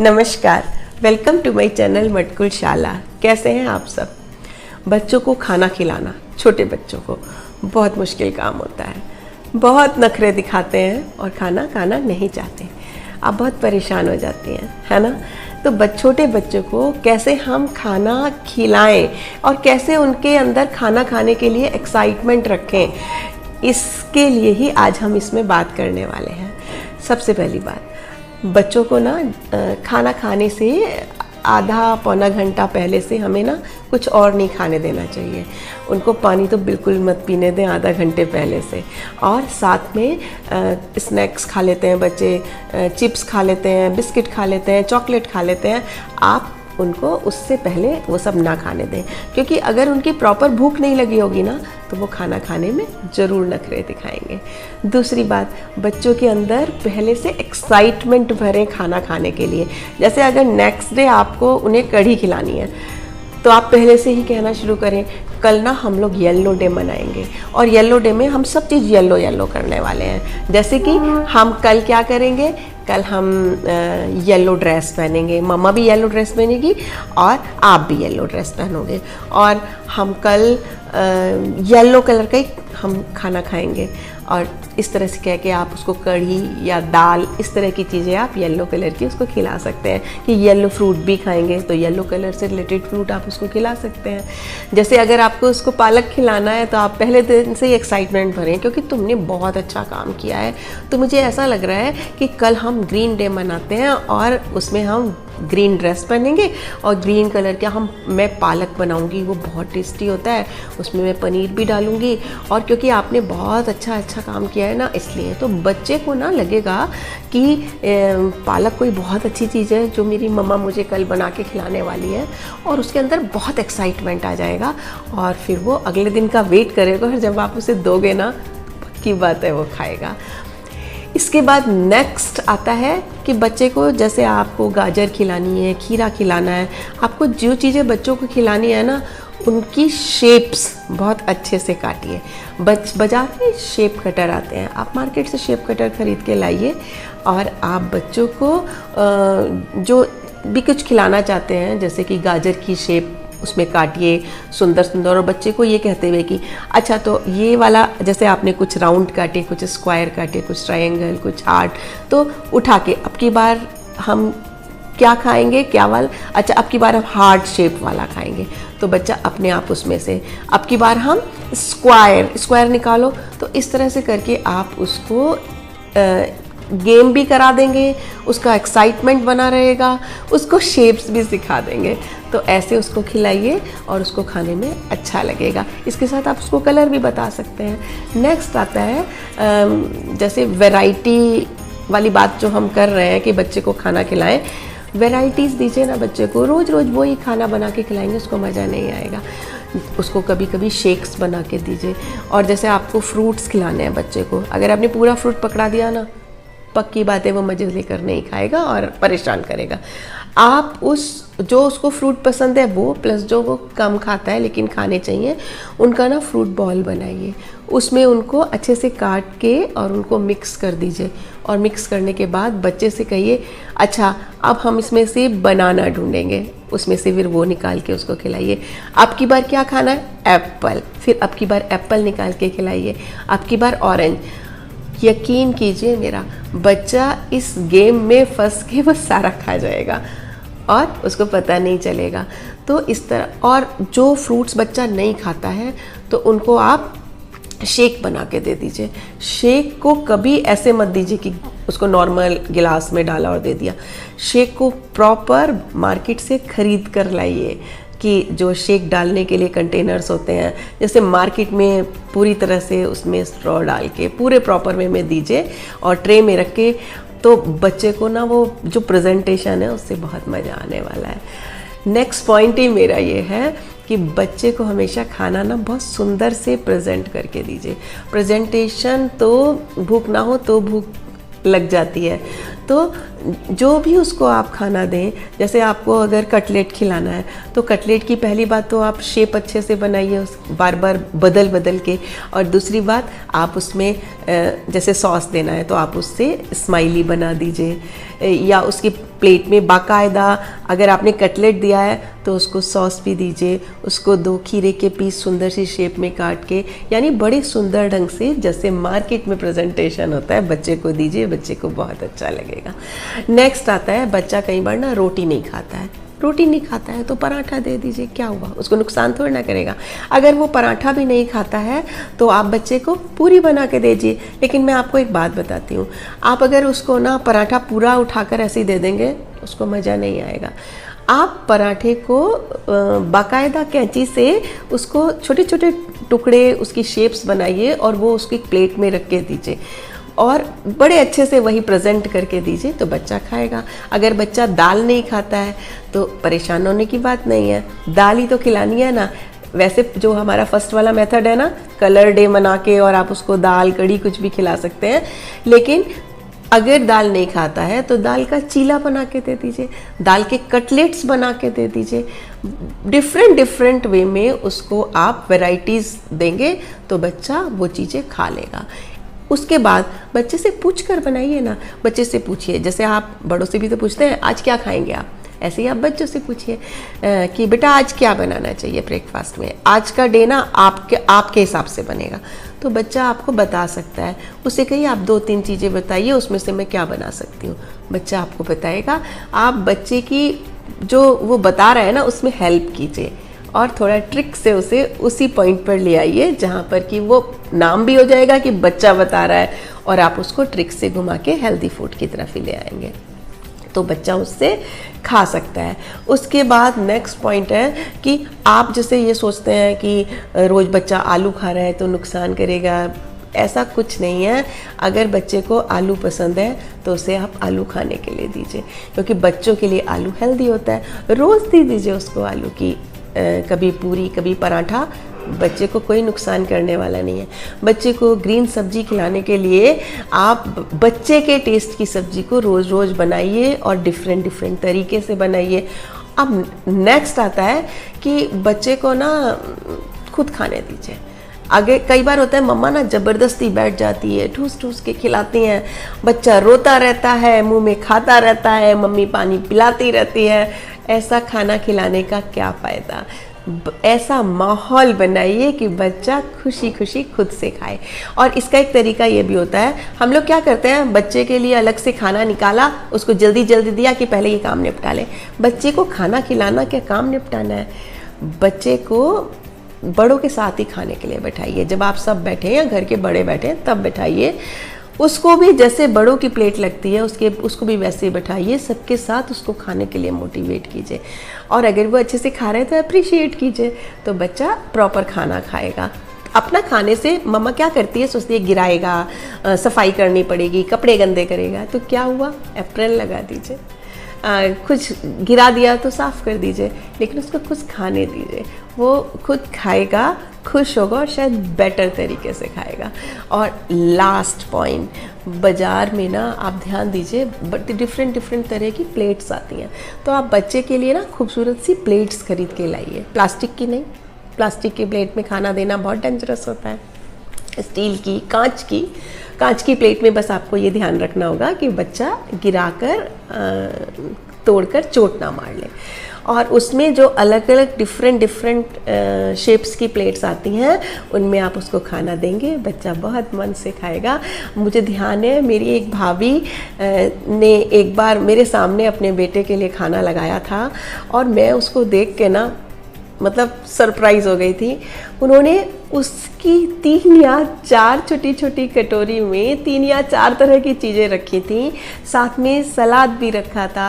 नमस्कार, welcome to my channel मटकुल शाला। कैसे हैं आप सब? बच्चों को खाना खिलाना, छोटे बच्चों को बहुत मुश्किल काम होता है। बहुत नखरे दिखाते हैं और खाना खाना नहीं चाहते। आप बहुत परेशान हो जाती हैं, है ना? तो छोटे बच्चों को कैसे हम खाना खिलाएं और कैसे उनके अंदर खाना खाने के लिए एक्साइटमेंट रखें, इसके लिए ही आज हम इसमें बात करने वाले हैं। सबसे पहली बात, बच्चों को ना खाना खाने से आधा पौना घंटा पहले से हमें ना कुछ और नहीं खाने देना चाहिए। उनको पानी तो बिल्कुल मत पीने दें आधा घंटे पहले से। और साथ में स्नैक्स खा लेते हैं बच्चे, चिप्स खा लेते हैं, बिस्किट खा लेते हैं, चॉकलेट खा लेते हैं। आप उनको उससे पहले वो सब ना खाने दें, क्योंकि अगर उनकी प्रॉपर भूख नहीं लगी होगी ना तो वो खाना खाने में ज़रूर नखरे दिखाएंगे। दूसरी बात, बच्चों के अंदर पहले से एक्साइटमेंट भरें खाना खाने के लिए। जैसे अगर नेक्स्ट डे आपको उन्हें कढ़ी खिलानी है तो आप पहले से ही कहना शुरू करें, कल ना हम लोग येलो डे मनाएंगे और येलो डे में हम सब चीज़ येलो येलो करने वाले हैं। जैसे कि हम कल क्या करेंगे, कल हम येलो ड्रेस पहनेंगे, मम्मा भी येलो ड्रेस पहनेगी और आप भी येलो ड्रेस पहनोगे, और हम कल येलो कलर का ही हम खाना खाएंगे। और इस तरह से कह के आप उसको कढ़ी या दाल, इस तरह की चीज़ें आप येलो कलर की उसको खिला सकते हैं। कि येलो फ्रूट भी खाएंगे तो येलो कलर से रिलेटेड फ्रूट आप उसको खिला सकते हैं। जैसे अगर आपको उसको पालक खिलाना है तो आप पहले दिन से ही एक्साइटमेंट भरें, क्योंकि तुमने बहुत अच्छा काम किया है, तो मुझे ऐसा लग रहा है कि कल हम ग्रीन डे मनाते हैं और उसमें हम ग्रीन ड्रेस पहनेंगे और ग्रीन कलर का मैं पालक बनाऊंगी, वो बहुत टेस्टी होता है, उसमें मैं पनीर भी डालूंगी। और क्योंकि आपने बहुत अच्छा काम किया है ना, इसलिए तो बच्चे को ना लगेगा कि पालक कोई बहुत अच्छी चीज़ है जो मेरी मम्मा मुझे कल बना के खिलाने वाली है, और उसके अंदर बहुत एक्साइटमेंट आ जाएगा और फिर वो अगले दिन का वेट करेगा और जब आप उसे दोगे ना, पक्की बात है वो खाएगा। इसके बाद नेक्स्ट आता है कि बच्चे को, जैसे आपको गाजर खिलानी है, खीरा खिलाना है, आपको जो चीज़ें बच्चों को खिलानी है ना, उनकी शेप्स बहुत अच्छे से काटिए। बाजार में शेप कटर आते हैं, आप मार्केट से शेप कटर खरीद के लाइए और आप बच्चों को जो भी कुछ खिलाना चाहते हैं, जैसे कि गाजर की शेप उसमें काटिए सुंदर सुंदर, और बच्चे को ये कहते हुए कि अच्छा तो ये वाला, जैसे आपने कुछ राउंड काटे, कुछ स्क्वायर काटे, कुछ ट्रायंगल, कुछ हार्ट, तो उठा के अब की बार हम क्या खाएंगे, क्या वाला, अच्छा अब की बार हम हार्ट शेप वाला खाएंगे, तो बच्चा अपने आप उसमें से अब की बार हम स्क्वायर निकालो। तो इस तरह से करके आप उसको गेम भी करा देंगे, उसका एक्साइटमेंट बना रहेगा, उसको शेप्स भी सिखा देंगे। तो ऐसे उसको खिलाइए और उसको खाने में अच्छा लगेगा। इसके साथ आप उसको कलर भी बता सकते हैं। नेक्स्ट आता है जैसे वैरायटी वाली बात जो हम कर रहे हैं कि बच्चे को खाना खिलाएं, वैरायटीज़ दीजिए ना बच्चे को। रोज़ रोज़ वही खाना बना के खिलाएंगे उसको मज़ा नहीं आएगा। उसको कभी कभी शेक्स बना के दीजिए। और जैसे आपको फ्रूट्स खिलाने हैं बच्चे को, अगर आपने पूरा फ्रूट पकड़ा दिया ना, पक्की बात है वो मज़े लेकर नहीं खाएगा और परेशान करेगा। आप जो उसको फ्रूट पसंद है वो, प्लस जो वो कम खाता है लेकिन खाने चाहिए, उनका ना फ्रूट बॉल बनाइए। उसमें उनको अच्छे से काट के और उनको मिक्स कर दीजिए, और मिक्स करने के बाद बच्चे से कहिए, अच्छा अब हम इसमें से बनाना ढूंढेंगे, उसमें से फिर वो निकाल के उसको खिलाइए। अब की बार क्या खाना है, एप्पल, फिर अब की बार एप्पल निकाल के खिलाइए, अब की बार ऑरेंज। यकीन कीजिए मेरा बच्चा इस गेम में फंस के वो सारा खा जाएगा और उसको पता नहीं चलेगा। तो इस तरह, और जो फ्रूट्स बच्चा नहीं खाता है तो उनको आप शेक बना के दे दीजिए। शेक को कभी ऐसे मत दीजिए कि उसको नॉर्मल गिलास में डाला और दे दिया। शेक को प्रॉपर मार्केट से खरीद कर लाइए, कि जो शेक डालने के लिए कंटेनर्स होते हैं, जैसे मार्केट में पूरी तरह से उसमें स्ट्रॉ डाल के पूरे प्रॉपर वे में दीजिए और ट्रे में रख के, तो बच्चे को ना वो जो प्रेजेंटेशन है उससे बहुत मज़ा आने वाला है। नेक्स्ट पॉइंट ही मेरा ये है कि बच्चे को हमेशा खाना ना बहुत सुंदर से प्रेजेंट करके दीजिए। प्रेजेंटेशन तो भूख ना हो तो भूख लग जाती है। तो जो भी उसको आप खाना दें, जैसे आपको अगर कटलेट खिलाना है तो कटलेट की पहली बात तो आप शेप अच्छे से बनाइए, बार बार बदल के, और दूसरी बात आप उसमें जैसे सॉस देना है तो आप उससे स्माइली बना दीजिए, या उसकी प्लेट में बाकायदा अगर आपने कटलेट दिया है तो उसको सॉस भी दीजिए, उसको 2 खीरे के पीस सुंदर सी शेप में काट के, यानी बड़े सुंदर ढंग से जैसे मार्केट में प्रेजेंटेशन होता है बच्चे को दीजिए, बच्चे को बहुत अच्छा लगेगा। नेक्स्ट आता है, बच्चा कई बार ना रोटी नहीं खाता है, रोटी नहीं खाता है तो पराठा दे दीजिए, क्या हुआ, उसको नुकसान थोड़ी ना करेगा। अगर वो पराठा भी नहीं खाता है तो आप बच्चे को पूरी बना के दीजिए। लेकिन मैं आपको एक बात बताती हूँ, आप अगर उसको ना पराठा पूरा उठाकर ऐसे ही दे देंगे उसको मज़ा नहीं आएगा। आप पराठे को बाकायदा कैंची से उसको छोटे छोटे टुकड़े, उसकी शेप्स बनाइए और वो उसकी प्लेट में रख के दीजिए और बड़े अच्छे से वही प्रेजेंट करके दीजिए तो बच्चा खाएगा। अगर बच्चा दाल नहीं खाता है तो परेशान होने की बात नहीं है, दाल ही तो खिलानी है ना। वैसे जो हमारा फर्स्ट वाला मेथड है ना, कलर डे मना के और आप उसको दाल कड़ी कुछ भी खिला सकते हैं, लेकिन अगर दाल नहीं खाता है तो दाल का चीला बना के दे दीजिए, दाल के कटलेट्स बना के दे दीजिए। डिफरेंट वे में उसको आप वैरायटीज़ देंगे तो बच्चा वो चीज़ें खा लेगा। उसके बाद बच्चे से पूछ कर बनाइए ना, बच्चे से पूछिए, जैसे आप बड़ों से भी तो पूछते हैं आज क्या खाएंगे आप, ऐसे ही आप बच्चों से पूछिए कि बेटा आज क्या बनाना चाहिए ब्रेकफास्ट में, आज का डे ना आपके हिसाब से बनेगा। तो बच्चा आपको बता सकता है, उससे कहिए आप 2-3 चीज़ें बताइए उसमें से मैं क्या बना सकती हूँ, बच्चा आपको बताएगा। आप बच्चे की जो वो बता रहा है ना उसमें हेल्प कीजिए और थोड़ा ट्रिक से उसे उसी पॉइंट पर ले आइए जहाँ पर कि वो नाम भी हो जाएगा कि बच्चा बता रहा है और आप उसको ट्रिक से घुमा के हेल्दी फूड की तरफ ही ले आएंगे तो बच्चा उससे खा सकता है। उसके बाद नेक्स्ट पॉइंट है कि आप जैसे ये सोचते हैं कि रोज़ बच्चा आलू खा रहा है तो नुकसान करेगा, ऐसा कुछ नहीं है। अगर बच्चे को आलू पसंद है तो उसे आप आलू खाने के लिए दीजिए, क्योंकि बच्चों के लिए आलू हेल्दी होता है। रोज़ दे दीजिए उसको आलू की कभी पूरी कभी पराठा, बच्चे को कोई नुकसान करने वाला नहीं है। बच्चे को ग्रीन सब्जी खिलाने के लिए आप बच्चे के टेस्ट की सब्जी को रोज़ रोज़ बनाइए और डिफरेंट तरीके से बनाइए। अब नेक्स्ट आता है कि बच्चे को ना खुद खाने दीजिए। आगे कई बार होता है मम्मा ना ज़बरदस्ती बैठ जाती है, ठूस के खिलाती हैं, बच्चा रोता रहता है, मुंह में खाता रहता है, मम्मी पानी पिलाती रहती है। ऐसा खाना खिलाने का क्या फ़ायदा। ऐसा माहौल बनाइए कि बच्चा खुशी खुशी खुद से खाए। और इसका एक तरीका ये भी होता है, हम लोग क्या करते हैं, बच्चे के लिए अलग से खाना निकाला, उसको जल्दी दिया कि पहले ये काम निपटा ले। बच्चे को खाना खिलाना क्या काम निपटाना है। बच्चे को बड़ों के साथ ही खाने के लिए बैठाइए। जब आप सब बैठे या घर के बड़े बैठे तब बैठाइए, उसको भी जैसे बड़ों की प्लेट लगती है उसको भी वैसे ही बैठाइए, सबके साथ उसको खाने के लिए मोटिवेट कीजिए। और अगर वो अच्छे से खा रहे हैं तो अप्रिशिएट कीजिए, तो बच्चा प्रॉपर खाना खाएगा। अपना खाने से मम्मा क्या करती है, सोचती है गिराएगा, सफाई करनी पड़ेगी, कपड़े गंदे करेगा, तो क्या हुआ, एप्रन लगा दीजिए। कुछ गिरा दिया तो साफ़ कर दीजिए, लेकिन उसको कुछ खाने दीजिए, वो खुद खाएगा, खुश होगा और शायद बेटर तरीके से खाएगा। और लास्ट पॉइंट, बाज़ार में ना आप ध्यान दीजिए डिफरेंट तरह की प्लेट्स आती हैं, तो आप बच्चे के लिए ना खूबसूरत सी प्लेट्स खरीद के लाइए, प्लास्टिक की नहीं। प्लास्टिक की प्लेट में खाना देना बहुत डेंजरस होता है। स्टील की, कांच की प्लेट में बस आपको ये ध्यान रखना होगा कि बच्चा गिराकर तोड़कर चोट ना मार ले। और उसमें जो अलग अलग डिफरेंट शेप्स की प्लेट्स आती हैं उनमें आप उसको खाना देंगे, बच्चा बहुत मन से खाएगा। मुझे ध्यान है मेरी एक भाभी ने एक बार मेरे सामने अपने बेटे के लिए खाना लगाया था और मैं उसको देख के ना मतलब सरप्राइज़ हो गई थी। उन्होंने उसकी 3 या 4 छोटी कटोरी में 3 या 4 तरह की चीज़ें रखी थी, साथ में सलाद भी रखा था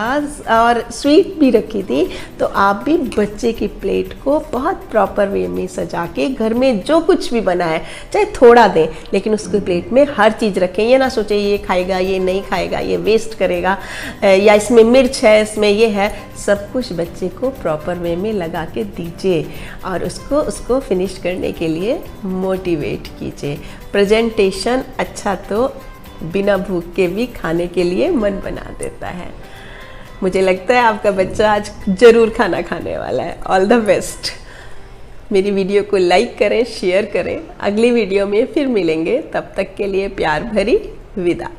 और स्वीट भी रखी थी। तो आप भी बच्चे की प्लेट को बहुत प्रॉपर वे में सजा के घर में जो कुछ भी बना है चाहे थोड़ा दें, लेकिन उसकी प्लेट में हर चीज़ रखें। ये ना सोचे ये खाएगा, ये नहीं खाएगा, ये वेस्ट करेगा, या इसमें मिर्च है, इसमें ये है। सब कुछ बच्चे को प्रॉपर वे में लगा के दीजिए और उसको फिनिश करने के लिए मोटिवेट कीजिए। प्रेजेंटेशन अच्छा तो बिना भूख के भी खाने के लिए मन बना देता है। मुझे लगता है आपका बच्चा आज ज़रूर खाना खाने वाला है। All the best. मेरी वीडियो को लाइक करें, शेयर करें। अगली वीडियो में फिर मिलेंगे, तब तक के लिए प्यार भरी विदा।